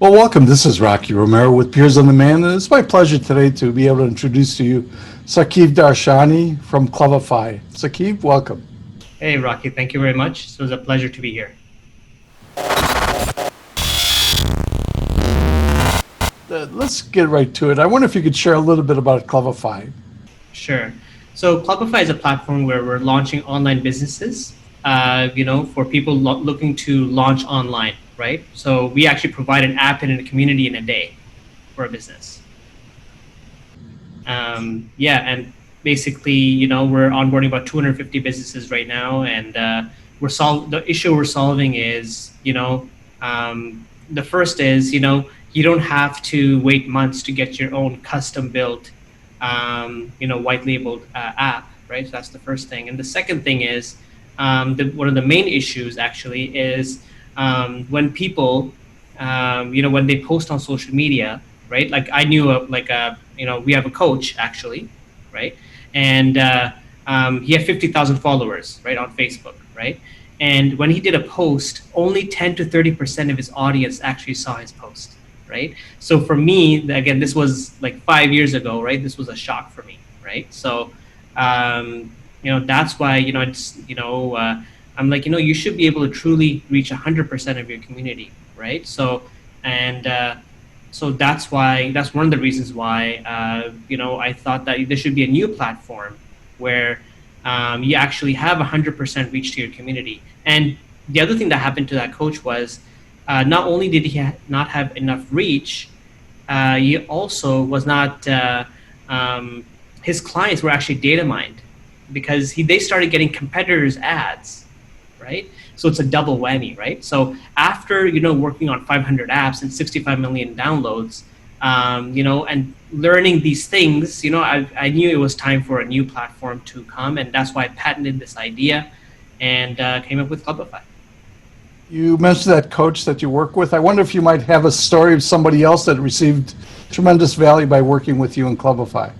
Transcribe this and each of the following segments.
Well, welcome. This is Rocky Romero with Peers on Demand, and it's my pleasure today to be able to introduce to you Saqib Dareshani from Clubify. Saqib, welcome. Hey, Rocky, thank you very much. It was a pleasure to be here. Let's get right to it. I wonder if you could share a little bit about Clubify. Sure. So Clubify is a platform where we're launching online businesses, for people looking to launch online, right? So we actually provide an app and a community in a day for a business. And basically, we're onboarding about 250 businesses right now, and the issue we're solving is, the first is, you don't have to wait months to get your own custom built, white labeled app, right? So that's the first thing. And the second thing is, one of the main issues actually is when people, when they post on social media, right? Like I knew we have a coach actually, right? And he had 50,000 followers, right, on Facebook, right? And when he did a post, only 10 to 30% of his audience actually saw his post, right? So for me, again, this was like 5 years ago, right? This was a shock for me, right? So, that's why, I'm like, you should be able to truly reach 100% of your community, right? And so that's one of the reasons why, I thought that there should be a new platform where you actually have 100% reach to your community. And the other thing that happened to that coach was not only did he not have enough reach, he also was not, his clients were actually data mined because they started getting competitors' ads, right? So it's a double whammy, right? So after, working on 500 apps and 65 million downloads, and learning these things, I knew it was time for a new platform to come. And that's why I patented this idea and came up with Clubify. You mentioned that coach that you work with. I wonder if you might have a story of somebody else that received tremendous value by working with you in Clubify.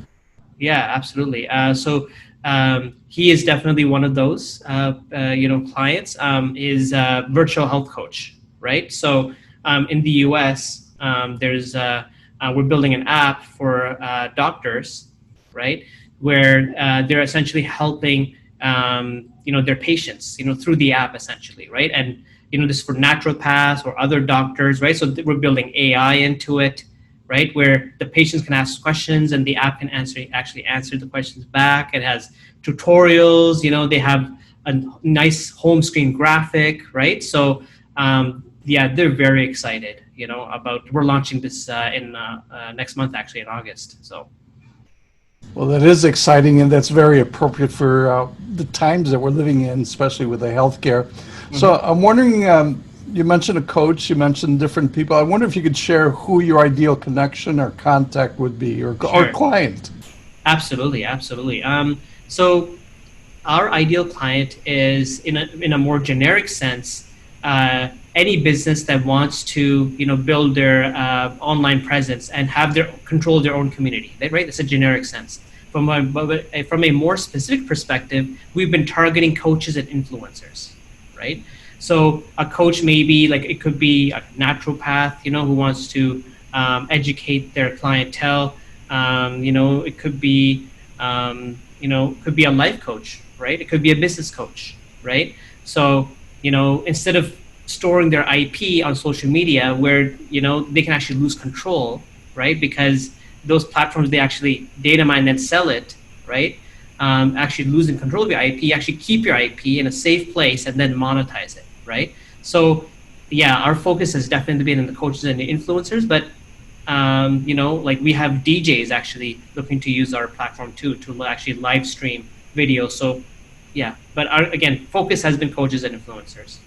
Yeah, absolutely. He is definitely one of those, clients. Is a virtual health coach, right? So in the U.S., we're building an app for doctors, right, where they're essentially helping, their patients, through the app, essentially, right? And this is for naturopaths or other doctors, right? So we're building AI into it, right, where the patients can ask questions and the app can actually answer the questions back. It has tutorials, they have a nice home screen graphic, right? So they're very excited, about, we're launching this in next month, actually in August. So. Well, that is exciting, and that's very appropriate for the times that we're living in, especially with the healthcare. Mm-hmm. So I'm wondering, you mentioned a coach, you mentioned different people. I wonder if you could share who your ideal connection or contact would be, or client. Absolutely. So our ideal client is, in a more generic sense, any business that wants to, build their online presence and have control their own community, right? That's a generic sense. From a more specific perspective, we've been targeting coaches and influencers, right? So a coach it could be a naturopath, who wants to educate their clientele. It could be, could be a life coach, right? It could be a business coach, right? So, instead of storing their IP on social media where, they can actually lose control, right? Because those platforms, they actually data mine and sell it, right? Actually losing control of your IP, actually keep your IP in a safe place and then monetize it, right? So, our focus has definitely been in the coaches and the influencers, but we have DJs actually looking to use our platform too, to actually live stream video. So, but again, focus has been coaches and influencers.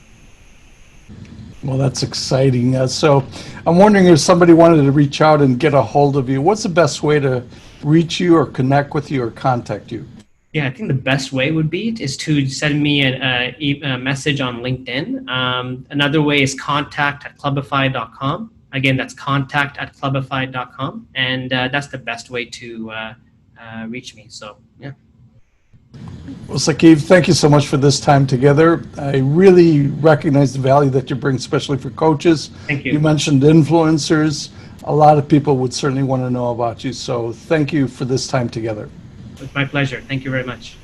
Well, that's exciting. So I'm wondering if somebody wanted to reach out and get a hold of you, what's the best way to reach you or connect with you or contact you? Yeah, I think the best way would be is to send me a message on LinkedIn. Another way is contact@clubify.com. Again, that's contact@clubify.com. And that's the best way to reach me. So, yeah. Well, Saqib, thank you so much for this time together. I really recognize the value that you bring, especially for coaches. Thank You you. mentioned influencers. A lot of people would certainly want to know about you. So thank you for this time together. It's my pleasure. Thank you very much.